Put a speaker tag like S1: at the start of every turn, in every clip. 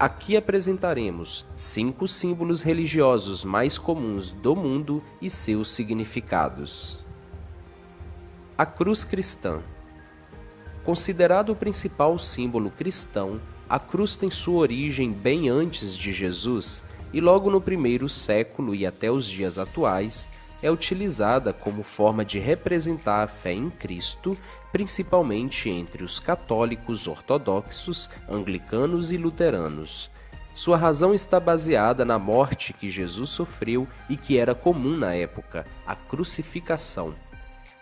S1: Aqui apresentaremos 5 símbolos religiosos mais comuns do mundo e seus significados. A cruz cristã. Considerado o principal símbolo cristão, a cruz tem sua origem bem antes de Jesus e logo no primeiro século e até os dias atuais é utilizada como forma de representar a fé em Cristo, principalmente entre os católicos ortodoxos, anglicanos e luteranos. Sua razão está baseada na morte que Jesus sofreu e que era comum na época, a crucificação.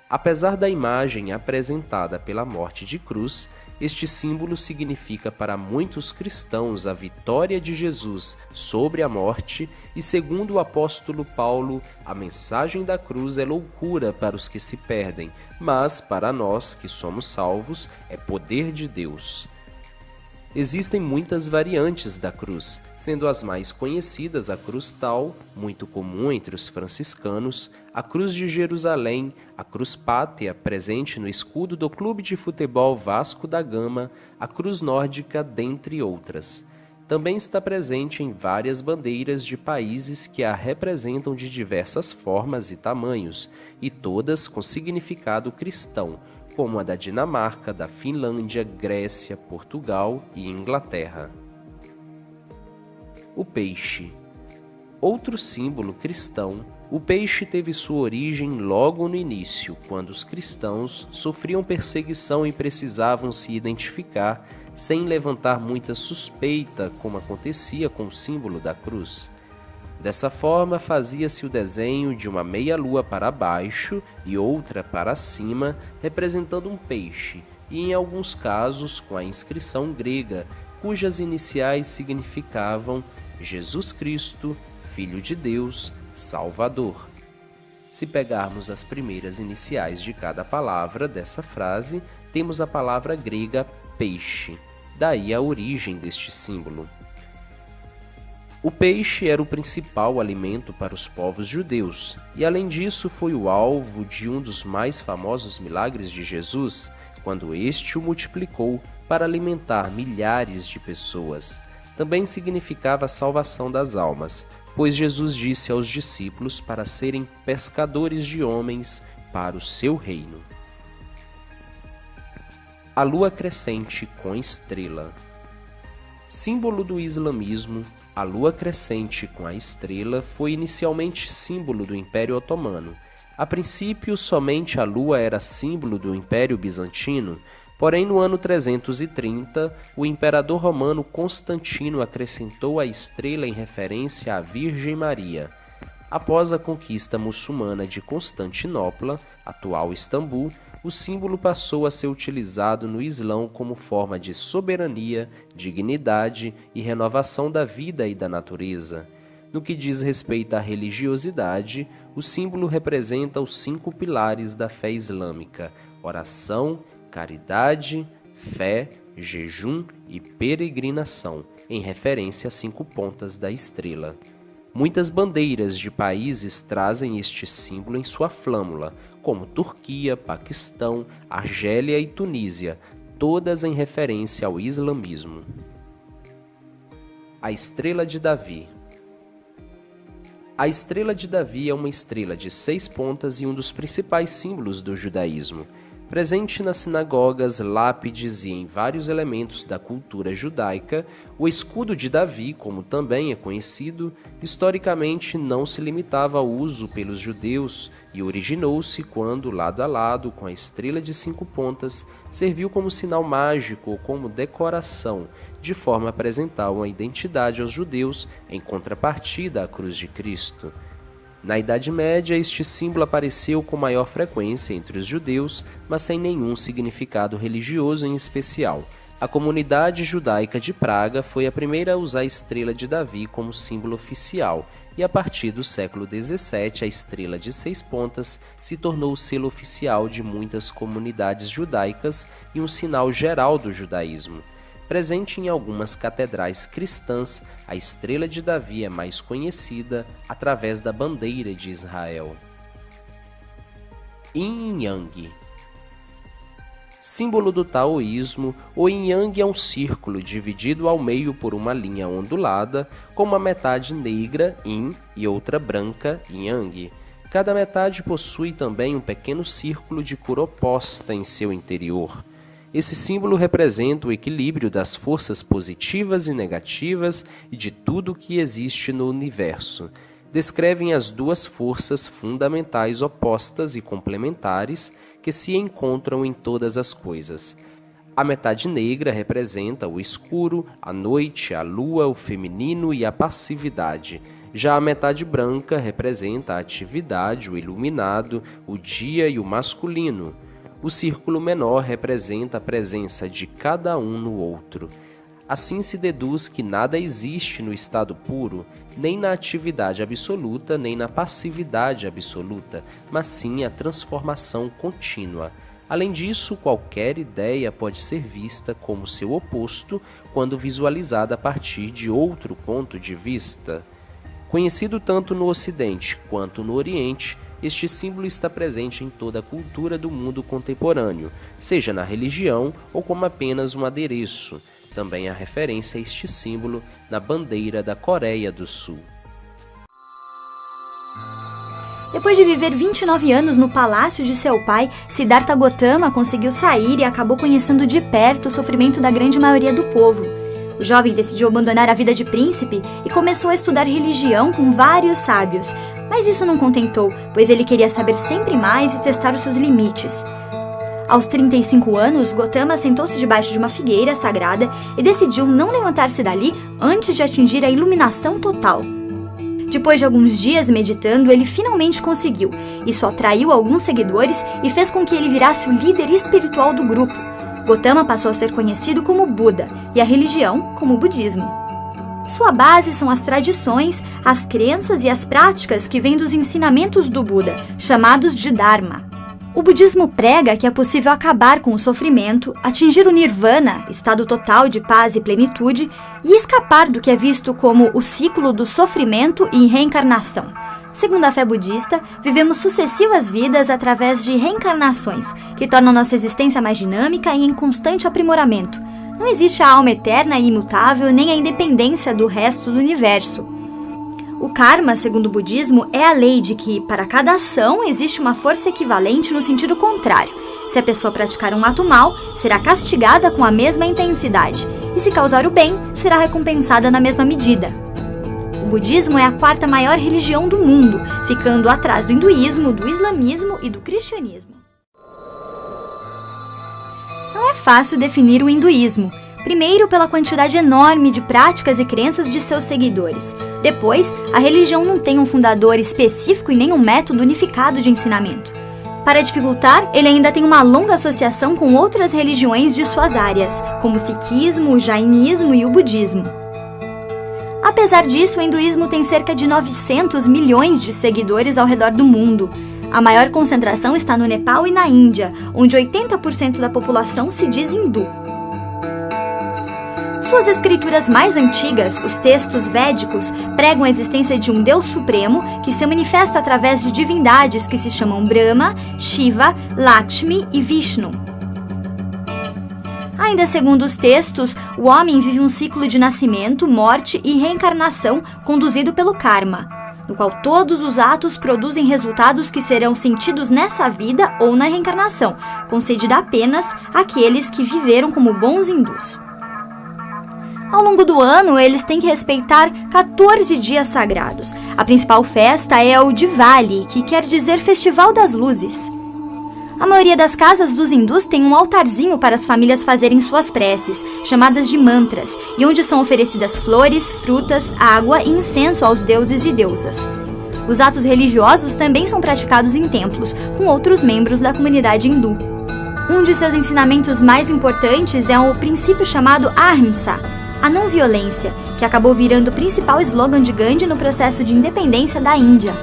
S1: Apesar da imagem apresentada pela morte de cruz, este símbolo significa para muitos cristãos a vitória de Jesus sobre a morte e, segundo o apóstolo Paulo, a mensagem da cruz é loucura para os que se perdem, mas para nós que somos salvos é poder de Deus. Existem muitas variantes da cruz, sendo as mais conhecidas a cruz tal, muito comum entre os franciscanos, a cruz de Jerusalém, a cruz pátria, presente no escudo do Clube de Futebol Vasco da Gama, a cruz nórdica, dentre outras. Também está presente em várias bandeiras de países que a representam de diversas formas e tamanhos, e todas com significado cristão, como a da Dinamarca, da Finlândia, Grécia, Portugal e Inglaterra. O peixe. Outro símbolo cristão, o peixe teve sua origem logo no início, quando os cristãos sofriam perseguição e precisavam se identificar sem levantar muita suspeita, como acontecia com o símbolo da cruz. Dessa forma, fazia-se o desenho de uma meia-lua para baixo e outra para cima, representando um peixe, e em alguns casos com a inscrição grega, cujas iniciais significavam Jesus Cristo, Filho de Deus, Salvador. Se pegarmos as primeiras iniciais de cada palavra dessa frase, temos a palavra grega peixe, daí a origem deste símbolo. O peixe era o principal alimento para os povos judeus, e além disso foi o alvo de um dos mais famosos milagres de Jesus, quando este o multiplicou para alimentar milhares de pessoas. Também significava a salvação das almas, pois Jesus disse aos discípulos para serem pescadores de homens para o seu reino. A lua crescente com estrela. Símbolo do islamismo, a lua crescente com a estrela foi inicialmente símbolo do Império Otomano. A princípio, somente a lua era símbolo do Império Bizantino, porém no ano 330, o imperador romano Constantino acrescentou a estrela em referência à Virgem Maria. Após a conquista muçulmana de Constantinopla, atual Istambul, o símbolo passou a ser utilizado no Islão como forma de soberania, dignidade e renovação da vida e da natureza. No que diz respeito à religiosidade, o símbolo representa os 5 pilares da fé islâmica: oração, caridade, fé, jejum e peregrinação, em referência às 5 pontas da estrela. Muitas bandeiras de países trazem este símbolo em sua flâmula, como Turquia, Paquistão, Argélia e Tunísia, todas em referência ao islamismo. A estrela de Davi. A estrela de Davi é uma estrela de 6 pontas e um dos principais símbolos do judaísmo. Presente nas sinagogas, lápides e em vários elementos da cultura judaica, o escudo de Davi, como também é conhecido, historicamente não se limitava ao uso pelos judeus e originou-se quando, lado a lado com a estrela de 5 pontas, serviu como sinal mágico ou como decoração, de forma a apresentar uma identidade aos judeus em contrapartida à cruz de Cristo. Na Idade Média, este símbolo apareceu com maior frequência entre os judeus, mas sem nenhum significado religioso em especial. A comunidade judaica de Praga foi a primeira a usar a estrela de Davi como símbolo oficial, e a partir do século XVII, a estrela de 6 pontas se tornou o selo oficial de muitas comunidades judaicas e um sinal geral do judaísmo. Presente em algumas catedrais cristãs, a estrela de Davi é mais conhecida através da bandeira de Israel. Yin Yang. Símbolo do taoísmo, o yin-yang é um círculo dividido ao meio por uma linha ondulada, com uma metade negra, yin, e outra branca, yang. Cada metade possui também um pequeno círculo de cor oposta em seu interior. Esse símbolo representa o equilíbrio das forças positivas e negativas e de tudo que existe no universo. Descrevem as duas forças fundamentais opostas e complementares que se encontram em todas as coisas. A metade negra representa o escuro, a noite, a lua, o feminino e a passividade. Já a metade branca representa a atividade, o iluminado, o dia e o masculino. O círculo menor representa a presença de cada um no outro. Assim se deduz que nada existe no estado puro, nem na atividade absoluta, nem na passividade absoluta, mas sim a transformação contínua. Além disso, qualquer ideia pode ser vista como seu oposto quando visualizada a partir de outro ponto de vista. Conhecido tanto no Ocidente quanto no Oriente, este símbolo está presente em toda a cultura do mundo contemporâneo, seja na religião ou como apenas um adereço. Também há referência a este símbolo na bandeira da Coreia do Sul.
S2: Depois de viver 29 anos no palácio de seu pai, Siddhartha Gautama conseguiu sair e acabou conhecendo de perto o sofrimento da grande maioria do povo. O jovem decidiu abandonar a vida de príncipe e começou a estudar religião com vários sábios, mas isso não contentou, pois ele queria saber sempre mais e testar os seus limites. Aos 35 anos, Gautama sentou-se debaixo de uma figueira sagrada e decidiu não levantar-se dali antes de atingir a iluminação total. Depois de alguns dias meditando, ele finalmente conseguiu. Isso atraiu alguns seguidores e fez com que ele virasse o líder espiritual do grupo. Gautama passou a ser conhecido como Buda e a religião como o budismo. Sua base são as tradições, as crenças e as práticas que vêm dos ensinamentos do Buda, chamados de Dharma. O budismo prega que é possível acabar com o sofrimento, atingir o nirvana, estado total de paz e plenitude, e escapar do que é visto como o ciclo do sofrimento e reencarnação. Segundo a fé budista, vivemos sucessivas vidas através de reencarnações, que tornam nossa existência mais dinâmica e em constante aprimoramento. Não existe a alma eterna e imutável, nem a independência do resto do universo. O karma, segundo o budismo, é a lei de que, para cada ação, existe uma força equivalente no sentido contrário. Se a pessoa praticar um ato mal, será castigada com a mesma intensidade, e se causar o bem, será recompensada na mesma medida. O budismo é a quarta maior religião do mundo, ficando atrás do hinduísmo, do islamismo e do cristianismo. Não é fácil definir o hinduísmo. Primeiro, pela quantidade enorme de práticas e crenças de seus seguidores. Depois, a religião não tem um fundador específico e nem um método unificado de ensinamento. Para dificultar, ele ainda tem uma longa associação com outras religiões de suas áreas, como o sikhismo, o jainismo e o budismo. Apesar disso, o hinduísmo tem cerca de 900 milhões de seguidores ao redor do mundo. A maior concentração está no Nepal e na Índia, onde 80% da população se diz hindu. Suas escrituras mais antigas, os textos védicos, pregam a existência de um Deus Supremo que se manifesta através de divindades que se chamam Brahma, Shiva, Lakshmi e Vishnu. Ainda segundo os textos, o homem vive um ciclo de nascimento, morte e reencarnação conduzido pelo karma, no qual todos os atos produzem resultados que serão sentidos nessa vida ou na reencarnação, concedida apenas àqueles que viveram como bons hindus. Ao longo do ano, eles têm que respeitar 14 dias sagrados. A principal festa é o Diwali, que quer dizer Festival das Luzes. A maioria das casas dos hindus tem um altarzinho para as famílias fazerem suas preces, chamadas de mantras, e onde são oferecidas flores, frutas, água e incenso aos deuses e deusas. Os atos religiosos também são praticados em templos, com outros membros da comunidade hindu. Um de seus ensinamentos mais importantes é o princípio chamado Ahimsa, a não-violência, que acabou virando o principal slogan de Gandhi no processo de independência da Índia.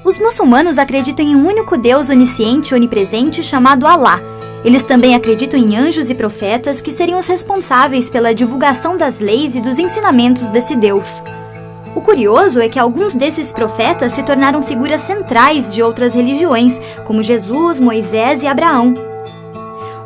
S2: Os muçulmanos acreditam em um único Deus onisciente e onipresente chamado Alá. Eles também acreditam em anjos e profetas que seriam os responsáveis pela divulgação das leis e dos ensinamentos desse Deus. O curioso é que alguns desses profetas se tornaram figuras centrais de outras religiões, como Jesus, Moisés e Abraão.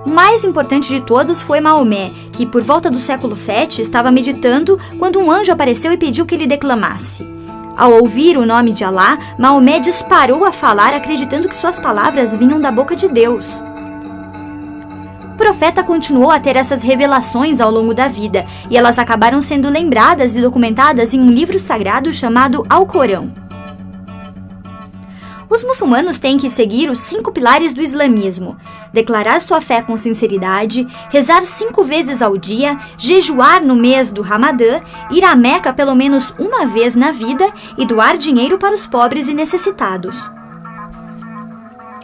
S2: O mais importante de todos foi Maomé, que por volta do século VII estava meditando quando um anjo apareceu e pediu que ele declamasse. Ao ouvir o nome de Alá, Maomé disparou a falar, acreditando que suas palavras vinham da boca de Deus. O profeta continuou a ter essas revelações ao longo da vida, e elas acabaram sendo lembradas e documentadas em um livro sagrado chamado Alcorão. Os muçulmanos têm que seguir os 5 pilares do islamismo: declarar sua fé com sinceridade, rezar 5 vezes ao dia, jejuar no mês do Ramadã, ir à Meca pelo menos uma vez na vida e doar dinheiro para os pobres e necessitados.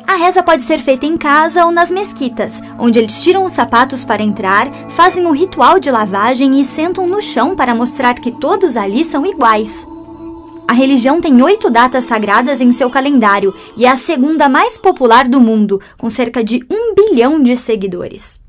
S2: A reza pode ser feita em casa ou nas mesquitas, onde eles tiram os sapatos para entrar, fazem o ritual de lavagem e sentam no chão para mostrar que todos ali são iguais. A religião tem 8 datas sagradas em seu calendário e é a segunda mais popular do mundo, com cerca de 1 bilhão de seguidores.